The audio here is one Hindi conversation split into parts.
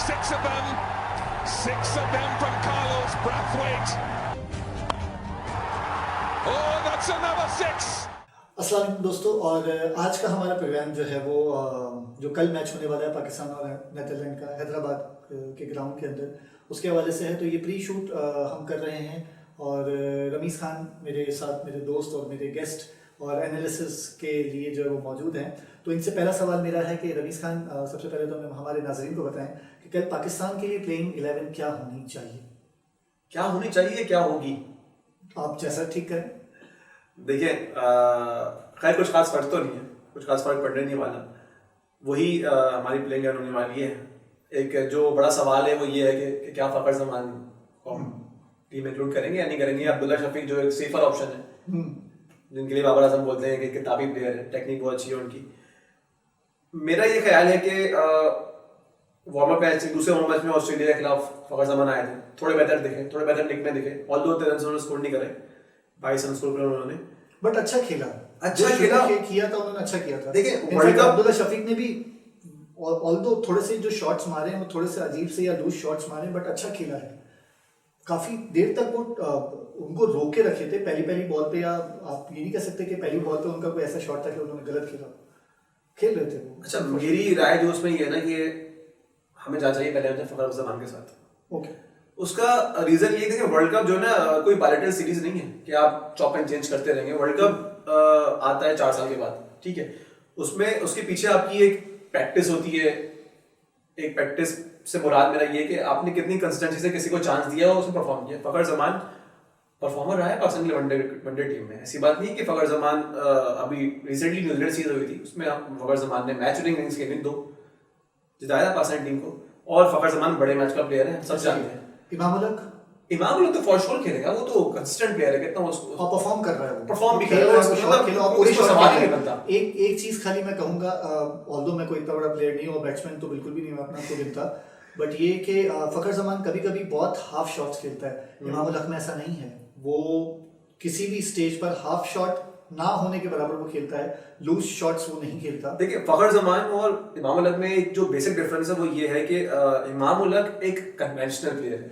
Six of them from Carlos Brathwaite. Oh, that's another six. अस्सलाम वालेकुम दोस्तों, और आज का हमारा प्रोग्राम जो है वो जो कल मैच होने वाला है पाकिस्तान और नेदरलैंड का हैदराबाद के ग्राउंड के अंदर, उसके हवाले से है। तो ये प्री शूट हम कर रहे हैं और रमीज़ खान मेरे साथ, मेरे दोस्त और मेरे गेस्ट और एनालिसिस के लिए जो है वो मौजूद हैं। तो इनसे पहला सवाल मेरा है कि रमीज़ खान, सबसे पहले तो हमारे नाज़रीन को बताएं कि कल पाकिस्तान के लिए प्लेइंग 11 क्या होनी चाहिए? क्या होनी चाहिए, क्या होगी, आप जैसा ठीक करें। देखिए, खैर कुछ खास फर्क तो नहीं है, कुछ खास फर्क पड़ने नहीं वाला। वही हमारी प्लेइंग एलेवन होने वाली है। एक जो बड़ा सवाल है वो ये है कि क्या फ़खर ज़मान को टीम इंक्लूड करेंगे या नहीं करेंगे। अब्दुल्ला शफीक जो एक सेफर ऑप्शन है, जिनके लिए बाबर आजम बोलते हैं कि किताबी प्लेयर है, टेक्निक बहुत अच्छी है उनकी। मेरा ये ख्याल है कि वार्म अप मैच, दूसरे वार्म मैच में ऑस्ट्रेलिया के खिलाफ फ़खर ज़मान आए थे, थोड़े बेहतर दिखे, थोड़े बेहतर निक में दिखे। ऑल्दो रन उन्होंने स्कोर नहीं करे, 22 रन स्कोर करे उन्होंने, बट अच्छा खेला, किया था उन्होंने, अच्छा किया था। देखिए वर्ल्ड कप अब्दुल्ला शफीक ने भी ऑल्दो थोड़े से जो शॉट्स मारे हैं वो थोड़े से अजीब से या लूज शॉट्स मारे, बट अच्छा खेला है। काफी देर तक वो उनको रोके रखे थे पहली बॉल पे, या आप ये नहीं कह सकते कि पहली बॉल पे उनका कोई ऐसा शॉट था कि उन्होंने गलत खेल रहे थे वो। अच्छा, मेरी राय जो उसमें ये है ना कि हमें जाना चाहिए पहले फ़खर ज़मान के साथ। ओके, उसका रीजन ये है कि वर्ल्ड कप जो है ना कोई बायलैटरल सीरीज नहीं है कि आप चॉप एंड चेंज करते रहेंगे। वर्ल्ड कप आता है 4 साल के बाद, ठीक है। उसमें उसके पीछे आपकी एक प्रैक्टिस होती है। एक प्रैक्टिस से मुराद मेरा ये कि आपने कितनी कंसिस्टेंसी से किसी को चांस दिया और उसमें परफॉर्म किया। फ़खर ज़मान परफॉर्मर रहा है पाकिस्तान की वनडे टीम में। ऐसी बात नहीं कि फ़खर ज़मान अभी रिसेंटली न्यूजीलैंड सीरीज हुई थी, उसमें फ़खर ज़मान ने मैच विनिंग इनिंग्स खेली, 2 जिताया था पाकिस्तान टीम को। और फ़खर ज़मान बड़े मैच का प्लेयर है, सब जानते हैं। इमाम उलग तो फॉर श्योर खेलेगा, वो तो कंसिस्टेंट प्लेयर है, कितना उसको परफॉर्म कर रहा है, वो परफॉर्म भी कर रहा है, पूरी सवाल ही नहीं बनता। एक चीज खाली मैं कहूंगा, ऑल्दो मैं कोई इतना बड़ा प्लेयर नहीं हूं और बैट्समैन तो बिल्कुल भी नहीं, मैं अपना को गिनता, बट ये कि फ़खर ज़मान कभी बहुत हाफ शॉट्स खेलता है। इमाम उलग में ऐसा नहीं है, वो किसी भी स्टेज पर हाफ शॉट ना होने के बराबर वो खेलता है, लूज शॉट्स वो नहीं खेलता। देखिए, फ़खर ज़मान और इमाम उलग में एक जो बेसिक डिफरेंस है वो ये है कि इमाम उलग एक कन्वेंशनल प्लेयर है,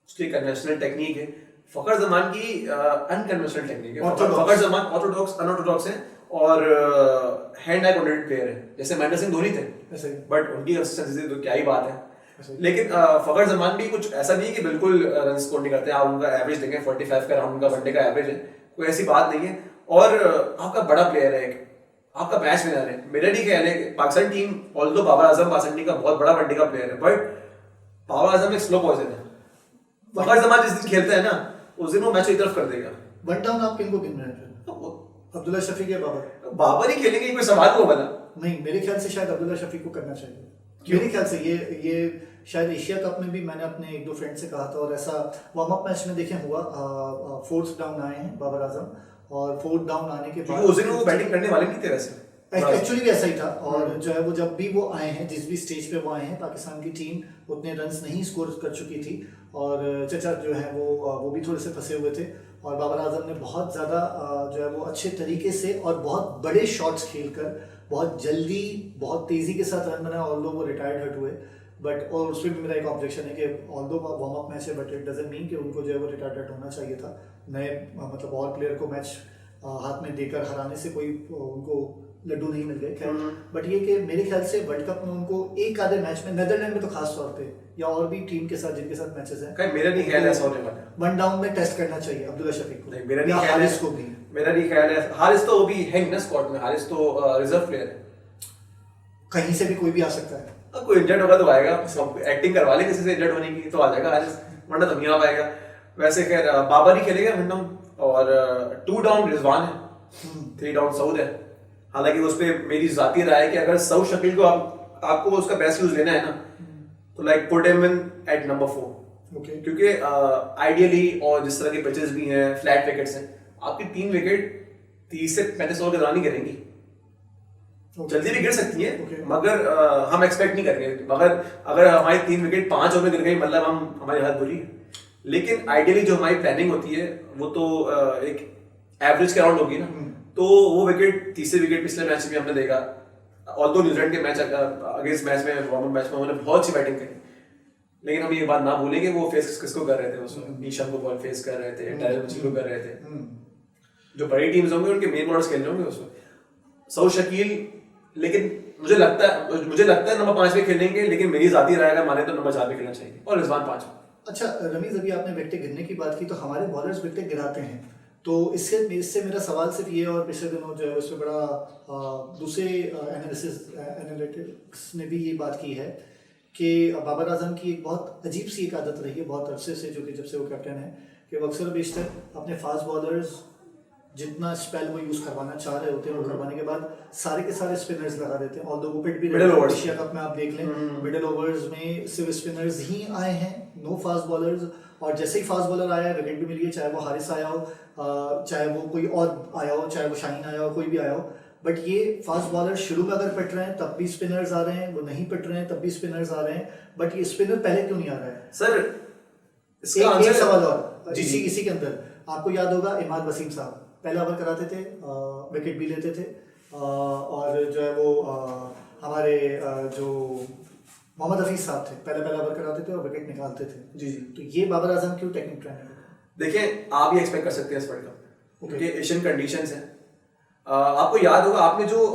उसकी कन्वेंशनल टेक्निक है। फ़खर ज़मान की अनकन्वेंशनल टेक्निक है। फ़खर ज़मान अनऑर्थोडॉक्स है और हैंड आई कॉन्टेक्ट प्लेयर है, जैसे महेंद्र सिंह धोनी थे, बट उनकी कंसिस्टेंसी तो क्या ही बात है। लेकिन फ़खर ज़मान भी कुछ ऐसा नहीं है कि बिल्कुल रन स्कोर नहीं करते। आप उनका एवरेज देखें, 45 का राउंड का वनडे का एवरेज है, कोई ऐसी बात नहीं है। और आपका बड़ा प्लेयर है, आपका मैच विनर है। मेरा नहीं ख्याल है कि Pakistan team, although Babar Azam Pakistan team का बहुत बड़ा वनडे का प्लेयर है, बट बाबर आजम एक स्लो पॉइजन है। फ़खर ज़मान जिस दिन खेलता है ना, उस दिन वो मैच की तरफ कर देगा। वन डाउन आप किनको गिन रहे हैं? अब्दुल्ला शफीक या बाबर ही खेलेंगे, कोई सवाल को बना नहीं। मेरे ख्याल से शायद अब्दुल्ला शफीक को करना चाहिए। मेरे ख्याल से ये शायद एशिया कप में भी मैंने अपने 1-2 फ्रेंड से कहा था, और ऐसा वार्म अप मैच में देखें हुआ। 4th डाउन आए हैं बाबर आजम, और 4th डाउन आने के बाद उस दिन वो बैटिंग करने वाले नहीं थे वैसे, एक्चुअली भी ऐसा ही था। और जो है वो जब भी वो आए हैं, जिस भी स्टेज पे वो आए हैं, पाकिस्तान की टीम उतने रन्स नहीं स्कोर कर चुकी थी, और चचा जो है वो भी थोड़े से फंसे हुए थे। और बाबर आजम ने बहुत ज़्यादा जो है वो अच्छे तरीके से और बहुत बड़े शॉट्स खेलकर बहुत जल्दी, बहुत तेज़ी के साथ रन बनाया, ऑल्दो वो रिटायर्ड हट हुए। बट और उसमें भी मेरा एक ऑब्जेक्शन है कि ऑल्दो वार्म अप मैच है, बट इट डजंट मीन कि उनको जो है वो रिटायर्ड हट होना चाहिए था। नए मतलब और प्लेयर को मैच हाथ में देकर हराने से कोई उनको लड्डू नहीं मिल गए, खैर। बट ये कि मेरे ख्याल से वर्ल्ड कप में उनको एक आधे मैच में, नेदरलैंड में तो खास तौर पे, या और भी टीम के साथ जिनके साथ मैचेस हैं, मेरा नहीं ख्याल ऐसा होने वाला है। वन डाउन में टेस्ट करना चाहिए अब्दुल्ला शफीक को। नहीं, मेरा नहीं ख्याल है, हारिस को भी। मेरा नहीं ख्याल है। हारिस तो वो भी है ना स्क्वाड में, हारिस तो रिजर्व प्लेयर है, कहीं से भी कोई भी आ सकता है। कोई इंजर्ड होगा तो आएगा, एक्टिंग करवा ले किसी से इंजर्ड होने की तो आ जाएगा हारिस, वरना तो नहीं आ पाएगा। वैसे खैर बाबर ही खेलेगा विंडम, और 2 डाउन रिजवान है, 3 डाउन सऊद है। हालांकि उस पर मेरी जाती राय है कि अगर सऊद शकील को आपको उसका बेस्ट यूज लेना है ना, तो like put him in at number 4, क्योंकि आइडियली, और जिस तरह के पिचेस भी हैं, फ्लैट विकेट्स हैं, आपकी 3 विकेट 30 से 35 ओवर के दौरान ही गिरेंगी। जल्दी भी गिर सकती है, मगर हम एक्सपेक्ट नहीं करेंगे। मगर अगर हमारी 3 विकेट 5 ओवर में गिर गई, मतलब हमारी हालत बुरी है। लेकिन आइडियली जो हमारी प्लानिंग होती है वो तो एक एवरेज के अराउंड होगी ना, तो वो विकेट, तीसरे विकेट पिछले मैच में हमने देखा ऑल्दो न्यूजीलैंड के मैच अगेंस्ट मैच में वार्म अप मैच में उन्होंने बहुत अच्छी बैटिंग करी, लेकिन हम ये बात ना भूलें कि वो फेस किसको कर रहे थे उसमें, नीशम को बॉल फेस कर रहे थे, टाइलर मिचेल को कर रहे थे, जो बड़ी टीम्स होंगे उनके मेन बॉलर्स खेल रहे होंगे उसमें, सऊद शकील। लेकिन मुझे लगता है नंबर 5 पे खेलेंगे, लेकिन मेरी जाती राय अगर माने तो नंबर 4 पे खेलना चाहिए और रिजवान 5। अच्छा रमीज, अभी आपने विकेट गिरने की बात की, तो हमारे बॉलर्स विकेट गिराते हैं, तो इससे मेरा सवाल सिर्फ ये, और पिछले दिनों जो है उसमें बड़ा दूसरे एनालिटिक्स ने भी ये बात की है कि बाबर आजम की एक बहुत अजीब सी एक आदत रही है बहुत अरसे से, जो कि जब से वो कैप्टन है, कि वो अक्सर बेशतर अपने फास्ट बॉलर्स जितना स्पेल वो यूज करवाना चाह रहे होते हैं, वो करवाने के बाद सारे के सारे स्पिनर्स लगा देते हैं। ऑल्दो वो पिट भी एशिया कप में आप देख लें, मिडिल ओवर्स में सिर्फ स्पिनर्स ही आए हैं, नो फास्ट बॉलर्स। और जैसे ही फास्ट बॉलर आया है विकेट भी मिली है, चाहे वो हारिस आया हो, चाहे वो कोई और आया हो, चाहे वो शाहीन आया हो, कोई भी आया हो। बट ये फास्ट बॉलर शुरू में अगर पिट रहे हैं तब भी स्पिनर्स आ रहे हैं, वो नहीं पिट रहे हैं तब भी स्पिनर्स आ रहे हैं, बट ये स्पिनर पहले क्यों नहीं आ रहा है? सर इसका एक सवाल और इसी के अंदर, आपको याद होगा इमाद वसीम साहब पहला ओवर कराते थे, विकेट भी लेते थे, और जो है वो हमारे जो मोहम्मद हफीज साहब थे पहला ओवर कराते थे और विकेट निकालते थे। जी। तो ये बाबर आजम क्यों टेक्निक ट्रेंड है? देखिए आप ये एक्सपेक्ट कर सकते हैं इस वर्ल्ड कप, क्योंकि एशियन कंडीशंस हैं। आपको याद होगा, आपने जो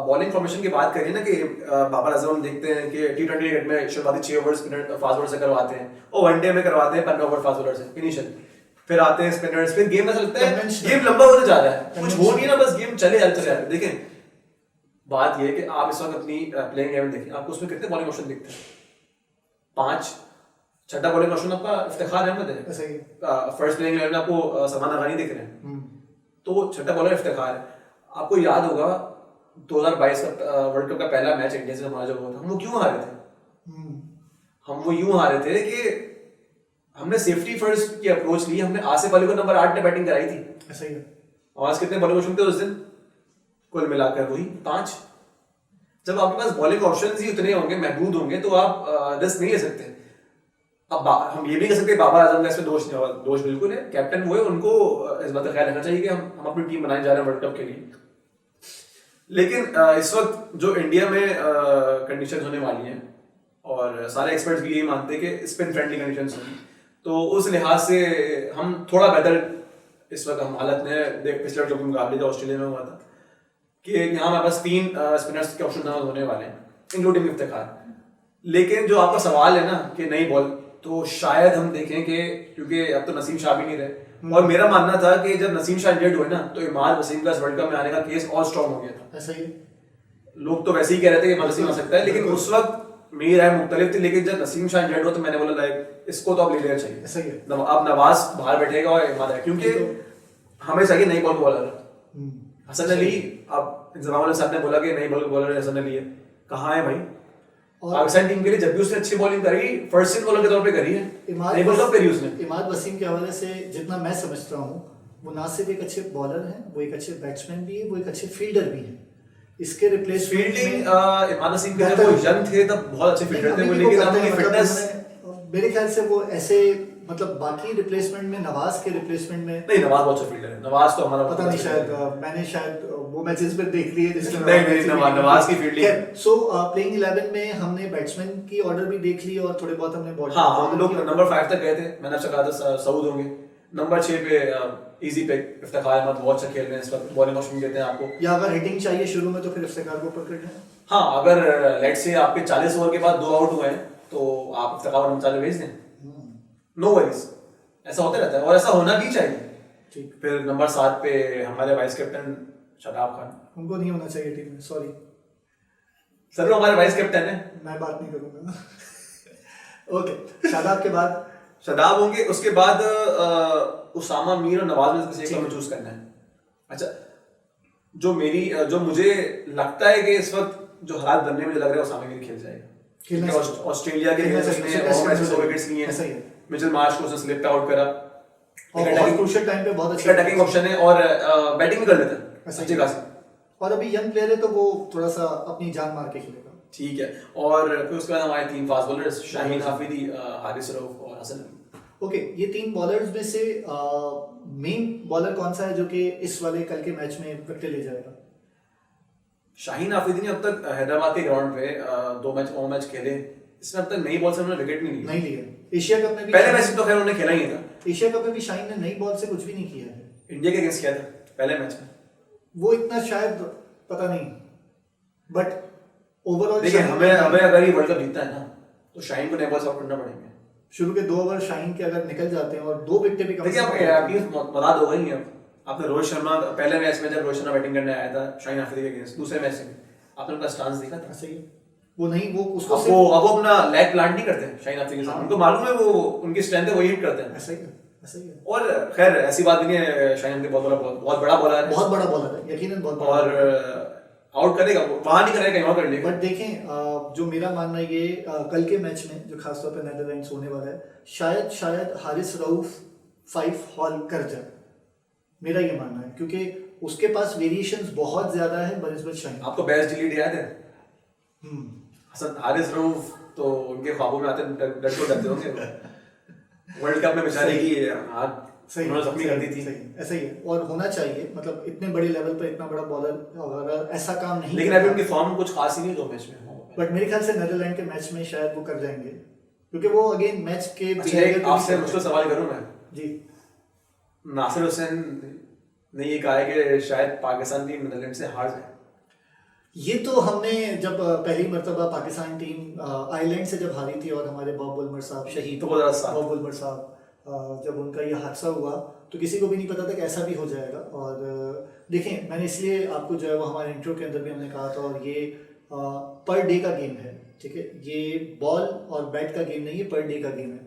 बॉलिंग फॉर्मेशन की बात करी ना, कि बाबर आजम देखते हैं कि T20 क्रिकेट में शुरुआती 6 ओवर स्पिनर फास्ट बॉलर से करवाते हैं, और वनडे में करवाते हैं 15 ओवर फास्ट बॉलर से इनिशियल, फिर आते हैं स्पिनर्स, फिर गेम ऐसा लगता है गेम लंबा होता जा रहा है, कुछ हो नहीं ना, बस गेम चले जा रहे हैं। देखें बात ये है कि आप इस वक्त अपनी प्लेइंग इलेवन देखें, आपको उसमें कितने बॉलिंग ऑप्शन दिखते हैं? 5। छठा बॉलिंग ऑप्शन आपका इफ्तिखार अहमद है, फर्स्ट प्लेइंग इलेवन में आपको सलमान अगानी दिख रहे हैं, तो छठा बॉलर इफ्तिखार है। आपको याद होगा 2022 का वर्ल्ड कप का पहला मैच इंडिया से हमारा जो हुआ था, हम वो क्यों हारे थे? हम वो यूं हारे थे कि हमने सेफ्टी फर्स्ट की अप्रोच ली, हमने आसिफ अली को नंबर 8 ने बैटिंग कराई थी। ऐसा ही है। और आज कितने बॉलिंग ऑप्शन थे उस दिन? कुल मिलाकर वही 5। जब आपके पास बॉलिंग ऑप्शंस ही उतने होंगे, महदूद होंगे, तो आप रिस्क नहीं ले सकते। अब हम ये भी कह सकते हैं बाबर आजम का इसमें दोष बिल्कुल है, कैप्टन वो है, उनको इस बात का ख्याल रखना चाहिए कि हम अपनी टीम बनाने जा रहे हैं वर्ल्ड कप के लिए। लेकिन इस वक्त जो इंडिया में कंडीशंस होने वाली हैं, और सारे एक्सपर्ट्स भी यही मानते हैं कि स्पिन फ्रेंडली कंडीशंस होंगी, तो उस लिहाज से हम थोड़ा बेहतर इस वक्त हम हालत में पिछले वर्ल्ड कप के मुकाबले जो ऑस्ट्रेलिया में हुआ था, कि यहाँ हमारे पास 3 स्पिनर्स के ऑप्शन होने वाले हैं, इंक्लूडिंग इफ्तिखार। लेकिन जो आपका सवाल है ना कि नई बॉल, तो शायद हम देखें कि क्योंकि अब तो नसीम शाह भी नहीं रहे, और मेरा मानना था कि जब नसीम शाह इंजर्ड हुए ना, तो इमाद वसीम का इस वर्ल्ड कप में आने का केस और स्ट्रॉन्ग हो गया था। ऐसा ही लोग तो वैसे ही कह रहे थे कि इमाद वसीम आ सकता है, लेकिन उस वक्त मेरी राय मुख्तलिफ थी। लेकिन जब नसीम शाह इंजर्ड हुआ तो मैंने बोला लाइक इसको तो अब ले लेना चाहिए। ऐसा ही है। अब नवाज बाहर बैठेगा और इमाद है, क्योंकि हमें चाहिए नई बॉल बॉलर। हसन अली, अब इंजमाम साहब ने बोला कि नई बॉल बॉलर हसन अली है, कहाँ है भाई? पाकिस्तान टीम के लिए जब भी उसने अच्छी बॉलिंग करी, फर्स्ट इन बॉलर के तौर पे करी है, नई बॉल कब करी उसने? इमाद वसीम के हवाले से जितना मैं समझता हूँ, वो ना सिर्फ एक अच्छे बॉलर हैं, वो एक अच्छे बैट्समैन भी है, वो एक अच्छे फील्डर भी हैं। इसके रिप्लेस फील्डिंग इमाद वसीम के जब वो यंग थे तब बहुत अच्छे फील्डर थे वो, लेकिन अब उनकी फिटनेस मेरे ख्याल से वो ऐसे, मतलब बाकी रिप्लेसमेंट में, नवाज के रिप्लेसमेंट में नहीं, नवाज बहुत अच्छा फील्डर है। नवाज तो हमारा पता नहीं, शायद मैंने वो मैचेस में देख लिए जिसमें नहीं नवाज की फील्डिंग। सो प्लेइंग 11 में हमने बैट्समैन की ऑर्डर भी देख ली और थोड़े बहुत हमने बॉलिंग। हाँ, हम लोग नंबर 5 तक गए थे, मैंने आपसे कहा था सऊद होंगे। नंबर 6 पे इजी पिक इफ्तिखार अहमद, बहुत अच्छा खेल रहे हैं इस वक्त, बॉलिंग ऑप्शन देते हैं आपको, या अगर हिटिंग चाहिए शुरू में तो फिर इफ्तिखार को पकड़ लें। हाँ, अगर लेट्स से आपके 40 ओवर के बाद 2 आउट हुए हैं तो आप इफ्तिखार नंबर 4 भेज दें, नो वरीज। ऐसा होता रहता है और ऐसा होना भी चाहिए। ठीक। फिर नंबर 7 पे हमारे वाइस कैप्टन शादाब खान, उनको नहीं होना चाहिए टीम में, सॉरी सर, वो हमारे वाइस कैप्टन है, मैं बात नहीं करूंगा। ओके, शादाब के बाद शादाब होंगे, उसके बाद उसामा मीर और नवाज में से किसी को चूज करना है। अच्छा, जो मुझे लगता है कि इस वक्त जो हालात बनने में लग रहा है, उसामा मीर खेल जाएगा। ऑस्ट्रेलिया के लिए उसने होम मैच में 2 विकेट्स लिए हैं, मिचेल मार्श को उसने स्लिप आउट करा, और क्रूशियल टाइम पे बहुत अच्छा अटैकिंग ऑप्शन है और बैटिंग भी कर लेता है अच्छी खासी, और अभी यंग प्लेयर है तो वो थोड़ा सा अपनी जान मार के खेलेगा। ठीक है। और फिर उसके बाद हमारे 3 फास्ट बॉलर्स, शाहीन हाफिदी, हारिस रऊफ और हसन अली। ओके, ये 3 बॉलर्स में से मेन बॉलर कौन सा है जो कि इस वाले कल के मैच में विकेट ले जाएगा? शाहीन आफरीदी ने अब तक हैदराबाद के ग्राउंड पे 2 मैच खेले, इसमें अब तक नई बॉल से उन्होंने विकेट नहीं लिया। एशिया कप में भी पहले मैच तो खैर उन्होंने खेला ही था। एशिया कप में भी शाहीन ने नई बॉल से कुछ भी नहीं किया है। इंडिया के अगेंस्ट किया था पहले मैच में, वो इतना शायद पता नहीं, बट ओवरऑल देखिए हमें अगर ये वर्ल्ड कप जीतना है ना तो शाहीन को नए बॉल से आउट करना पड़ेंगे। शुरू के 2 ओवर शाहीन के अगर निकल जाते हैं और 2 विकेटें भी देखिए आपकी मदद हो गई है। आपने रोहित शर्मा पहले मैच में जब रोहित शर्मा बैटिंग करने आया था शाहीन आफरीदी के अगेंस्ट, दूसरे मैच में आपने उनका स्टांस देखा था। सही है, वो नहीं, वो उसको अब वो अपना लेग प्लांट नहीं करते शाहीन आफरीदी के साथ, उनको मालूम है वो उनकी स्ट्रेंथ है, वही हिट करते हैं। ऐसा ही है, ऐसा ही है। और खैर ऐसी बात नहीं है, शाहीन आफरीदी बहुत बड़ा बॉलर है, बहुत बड़ा बॉलर है, यकीनन बहुत बड़ा। और आउट करेगा, वहां नहीं करेगा, कहीं और कर लेगा। बट देखें जो मेरा मानना है ये कल के मैच में जो खासतौर पे नेदरलैंड्स होने वाला है, शायद हारिस रऊफ 5 हॉल कर जाए, मेरा ये मानना है, क्योंकि उसके पास वेरिएशंस बहुत ज्यादा है बनिस्बत शाहीन। आपको बेस्ट डिलीट याद है? हसन हारिस रऊफ तो उनके ख्वाबों में आते डरते होंगे वर्ल्ड कप में बेचारे की हाथ उन्होंने जख्मी कर दी थी। ऐसा ही है, और होना चाहिए, मतलब इतने बड़े लेवल पर इतना बड़ा बॉलर अगर ऐसा काम नहीं, लेकिन अभी उनकी फॉर्म कुछ खास ही नहीं 2 मैच में। बट मेरे ख्याल से नेदरलैंड के मैच में शायद वो कर जाएंगे, क्योंकि वो अगेन मैच के आपसे मुश्किल सवाल करूं मैं जी। नासिर हुसैन ने ये कहा है कि शायद पाकिस्तान टीम नेदरलैंड से हार जाए। ये तो हमने जब पहली मर्तबा पाकिस्तान टीम आयरलैंड से जब हारी थी और हमारे बॉब बुलमर साहब शहीद, बॉब बुलमर साहब जब उनका ये हादसा हुआ तो किसी को भी नहीं पता था कि ऐसा भी हो जाएगा। और देखें, मैंने इसलिए आपको जो है वो हमारे इंट्रो के अंदर भी हमने कहा था, और ये पर डे का गेम है, ठीक है, ये बॉल और बैट का गेम नहीं है, पर डे का गेम है।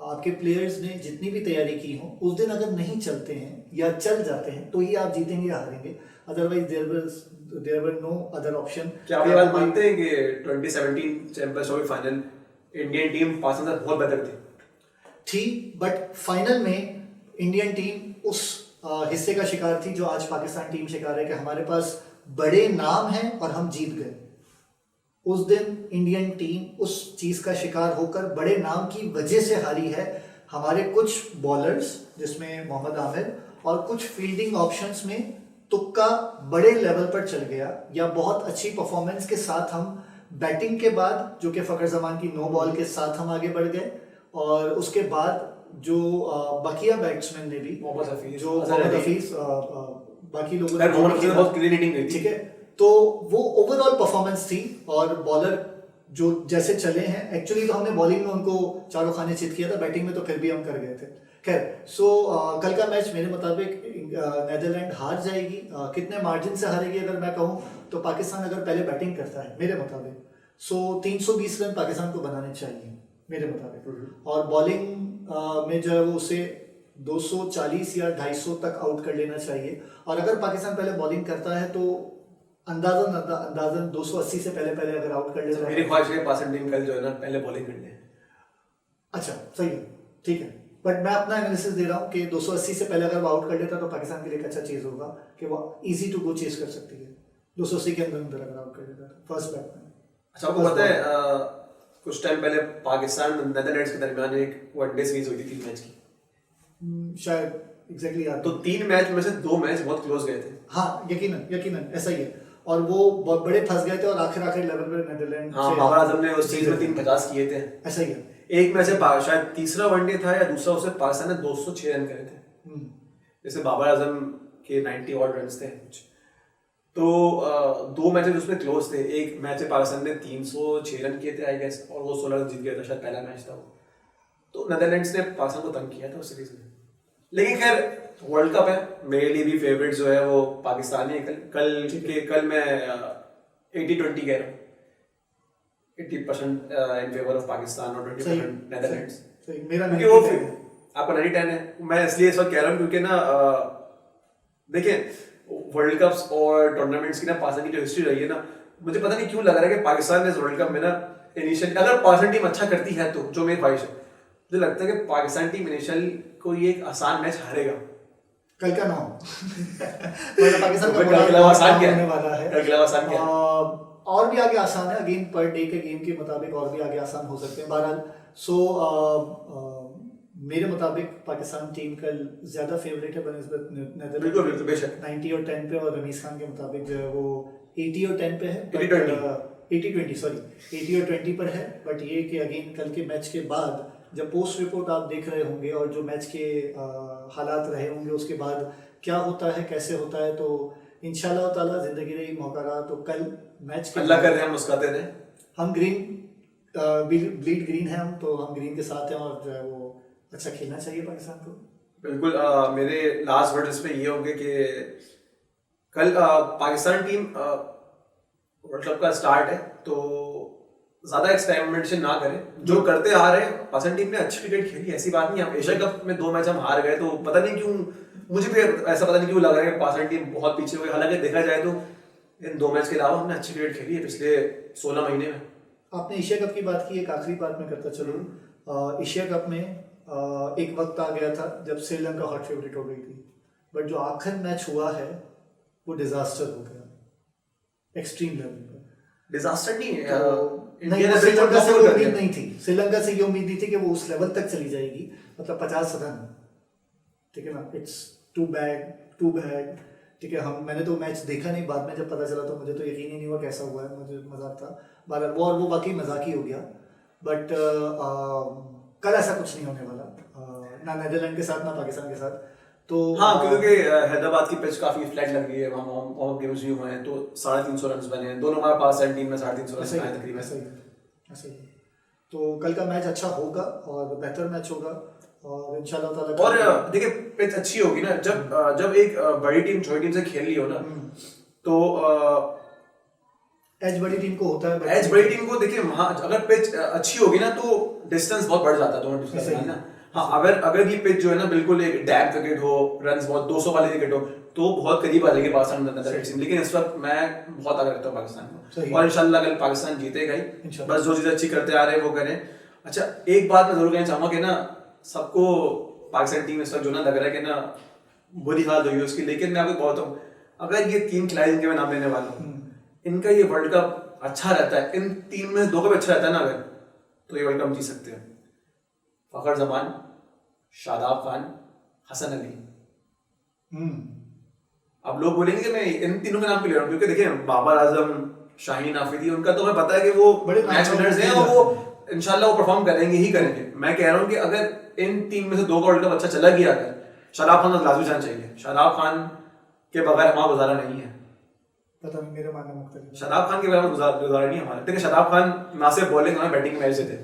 आपके प्लेयर्स ने जितनी भी तैयारी की हो, उस दिन अगर नहीं चलते हैं या चल जाते हैं तो ही आप जीतेंगे या हारेंगे, otherwise there were no other option. क्या आप ये बात मानते हैं कि 2017 champions trophy final Indian team Pakistan से बहुत बेहतर थी, बट फाइनल में इंडियन टीम उस हिस्से का शिकार थी जो आज पाकिस्तान टीम शिकार है, कि हमारे पास बड़े नाम हैं और हम जीत गए। उस दिन इंडियन टीम उस चीज का शिकार होकर बड़े नाम की वजह से हारी है। हमारे कुछ बॉलर्स जिसमें मोहम्मद आमिर और कुछ फील्डिंग ऑप्शंस में तुक्का बड़े लेवल पर चल गया, या बहुत अच्छी परफॉर्मेंस के साथ हम बैटिंग के बाद, जो कि फखर जमान की 9 बॉल के साथ हम आगे बढ़ गए, और उसके बाद जो बकिया बैट्समैन ने भी, मोहम्मद हफीज बाकी लोगों ने बहुत क्लीन हिटिंग गई, ठीक है, तो वो ओवरऑल परफॉर्मेंस थी। और बॉलर जो जैसे चले हैं, एक्चुअली तो हमने बॉलिंग में उनको चारों खाने चित किया था, बैटिंग में तो फिर भी हम कर गए थे। खैर, कल का मैच मेरे मुताबिक नेदरलैंड हार जाएगी। कितने मार्जिन से हारेगी अगर मैं कहूँ तो, पाकिस्तान अगर पहले बैटिंग करता है मेरे मुताबिक 320 रन पाकिस्तान को बनाने चाहिए मेरे मुताबिक, और बॉलिंग में जो है वो उसे 240 या 250 तक आउट कर लेना चाहिए। और अगर पाकिस्तान पहले बॉलिंग करता है तो अंदाजन 280 से पहले अगर आउट कर लेता है। मेरी ख्वाहिश है पाकिस्तान टीम कल जो है ना पहले बॉलिंग कर ले। अच्छा, सही है, ठीक है, बट मैं अपना एनालिसिस दे रहा हूँ कि 280 से पहले अगर वो आउट कर लेता तो पाकिस्तान के लिए एक अच्छा चीज होगा कि वो इजी टू गो चेस कर सकती है 280 के अंदर अगर आउट कर लेता तो फर्स्ट बैट्समैन। अच्छा, आपको पता है कुछ टाइम पहले पाकिस्तान नेदरलैंड्स के दरमियान एक वनडे सीरीज हुई थी 3 मैच की, शायद एग्जैक्टली याद। तो 3 मैच में से 2 मैच बहुत क्लोज गए थे। हाँ, यकीनन ऐसा ही है, और वो बहुत बड़े फंस गए थे, और आखिर लेवल पे नेदरलैंड बाबर आजम ने उस चीज में 350 किए थे। ऐसा ही है। एक मैच शायद तीसरा वनडे था या दूसरा, उससे पाकिस्तान ने 206 रन करे थे, जैसे बाबर आजम के 90 ऑड रन थे कुछ। तो 2 मैचेस उसमें क्लोज थे। एक मैच में पाकिस्तान ने 306 रन किए थे आई गेस, और वो 16 रन जीत गया था, शायद पहला मैच था वो। तो नेदरलैंड्स ने पाकिस्तान को तंग किया था उस सीरीज में। लेकिन खैर वर्ल्ड कप है, मेरे लिए भी फेवरेट जो है वो पाकिस्तान ही है। कल मैं 80-20 कह रहा हूँ, 80% इन फेवर ऑफ पाकिस्तान और 20% नेदरलैंड्स। क्योंकि वो आपका 90-10 है। मैं इसलिए इस वक्त कह रहा हूँ क्योंकि ना देखिए वर्ल्ड कप्स और टूर्नामेंट्स की ना पाकिस्तान की जो हिस्ट्री रही है ना, मुझे पता नहीं क्यों लग रहा है कि पाकिस्तान ने इस वर्ल्ड कप में ना इनिशियली, अगर पाकिस्तान टीम अच्छा करती है तो, जो मेरी ख्वाहिश है, मुझे लगता है कि पाकिस्तान टीम इनिशियल को ये एक आसान मैच हारेगा। कल का 9 पाकिस्तान का और भी आगे आसान है, अगेन पर डे के गेम के मुताबिक और भी आगे आसान हो सकते हैं। बहरहाल मेरे मुताबिक पाकिस्तान टीम कल ज्यादा फेवरेट है बनिस्बत नेदरलैंड, 90 और 10 पे, और रमीज खान के मुताबिक जो है वो 80 और 10 पे है, 80-20 सॉरी 80 और 20 पर है। बट ये कि अगेन कल के मैच के बाद जब पोस्ट रिपोर्ट आप देख रहे होंगे और जो मैच के हालात रहे होंगे उसके बाद क्या होता है कैसे होता है, तो इंशाल्लाह ताला जिंदगी रही मौका रहा तो कल मैच के अल्लाह करे हम मुस्कुराते रहे। हम ग्रीन ब्लीड ग्रीन है, हम तो हम ग्रीन के साथ हैं और जो है वो अच्छा खेलना चाहिए पाकिस्तान को। बिल्कुल। मेरे लास्ट वर्ड इस पे ये होंगे कि कल पाकिस्तान टीम वर्ल्ड कप का स्टार्ट है तो ज्यादा एक्सपेरिमेंटेशन ना करें, जो करते आ रहे हैं। पाकिस्तान टीम ने अच्छी क्रिकेट खेली, ऐसी बात नहीं। हम एशिया कप में 2 मैच हम हार गए तो पता नहीं क्यों, मुझे भी ऐसा पता नहीं क्यों लग रहा है कि पाकिस्तान टीम बहुत पीछे हुई। हालांकि देखा जाए तो इन 2 मैच के अलावा हमने अच्छी क्रिकेट खेली है पिछले 16 महीने में। आपने एशिया कप की बात की, एक आखिरी बात मैं करता चलूँ। एशिया कप में एक वक्त आ गया था जब श्रीलंका हॉट फेवरेट हो गई थी, बट जो आखिर मैच हुआ है वो डिजास्टर हो गया, एक्सट्रीम लेवल पर। डिजास्टर नहीं है, नहीं, श्रीलंका से वो उम्मीद नहीं थी, श्रीलंका से ये उम्मीद नहीं थी कि वो उस लेवल तक चली जाएगी, मतलब 50 रन, ठीक है ना। इट्स टू बैड, ठीक है। मैंने तो मैच देखा नहीं, बाद में जब पता चला तो मुझे तो यकीन ही नहीं हुआ कैसा हुआ है, मुझे मजाक था बार वो वाकई मजाक ही हो गया। बट कल ऐसा कुछ नहीं होने वाला, ना नीदरलैंड के साथ ना पाकिस्तान के साथ। तो हाँ, क्योंकि हैदराबाद की पिच काफी फ्लैट लग रही है, वहाँ वार्म गेम्स भी हुए हैं तो 350 रन बने हैं दोनों हमारे पास, टीम में 350 रन आए तकरीबन। ऐसा ही। तो कल का मैच अच्छा होगा और बेहतर मैच होगा और इंशाल्लाह ताला। और देखिए पिच अच्छी होगी ना, जब एक बड़ी टीम छोटी टीम से खेल रही हो ना तो एज बड़ी टीम को होता है, एज बड़ी टीम को देखिए वहाँ अगर पिच अच्छी होगी ना तो डिस्टेंस बहुत बढ़ जाता है दोनों टीम का ना। हाँ, अगर ये पिच जो है ना बिल्कुल एक डैम क्रिकेट हो, रन्स बहुत 200 वाली क्रिकेट हो तो बहुत करीब आ जाएगी पाकिस्तान। लेकिन इस वक्त मैं बहुत आगे रखता हूँ पाकिस्तान को और इंशाल्लाह कल पाकिस्तान जीतेगा ही। बस जो चीज़ अच्छी करते आ रहे हैं वो करें। अच्छा, एक बात मैं जरूर कहना चाहूँगा कि ना सबको पाकिस्तान टीम इस वक्त जो ना लग रहा है कि ना बुरी हाल हुई है उसकी, लेकिन मैं आपको बताता हूँ अगर ये 3 खिलाड़ी जिनके मैं नाम लेने वाला हूँ इनका ये वर्ल्ड कप अच्छा रहता है, इन 3 में 2 का भी अच्छा रहता है ना अगर, तो ये वर्ल्ड कप जीत सकते हैं। फखर जमान, शादाब खान, हसन अली। अब लोग बोलेंगे कि मैं इन तीनों के नाम क्यों ले रहा हूँ, क्योंकि देखिए बाबर आजम, शाहीन आफरीदी, उनका तो हमें पता है कि वो बड़े मैच विनर्स हैं और वो इंशाल्लाह वो परफॉर्म करेंगे ही करेंगे। मैं कह रहा हूँ कि अगर इन 3 में से 2 का वर्ल्ड कप अच्छा चला गया, अगर शादाब खान तो लाजमी जाना चाहिए। शादाब खान के बगैर हमारा गुजारा नहीं है। पता नहीं, मेरा मानना मुख्तलिफ है। शादाब खान के बगैर गुजारा नहीं हमारा। देखिए शादाब खान ना सिर्फ बॉलिंग ना बैटिंग मैच देते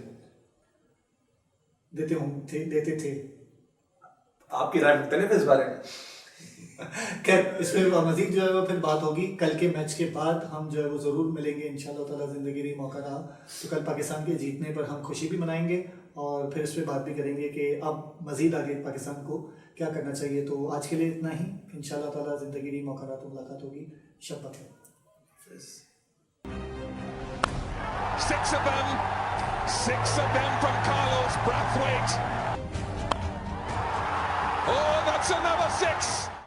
थे। आपकी राय मुख्तलिफ है इस बारे में। खैर, इस पर मजीद जो है वो फिर बात होगी कल के मैच के बाद। हम जो है वो ज़रूर मिलेंगे इंशाल्लाह ताला, ज़िंदगी रही मौका रहा तो कल पाकिस्तान के जीतने पर हम खुशी भी मनाएंगे और फिर इस पर बात भी करेंगे कि अब मजीद आगे पाकिस्तान को क्या करना चाहिए। तो आज के लिए इतना ही, इंशाल्लाह ताला ज़िंदगी रही मौका रहा तो मुलाकात होगी। शब्बत है। 6 of them from Carlos Brathwaite. Oh, that's another 6.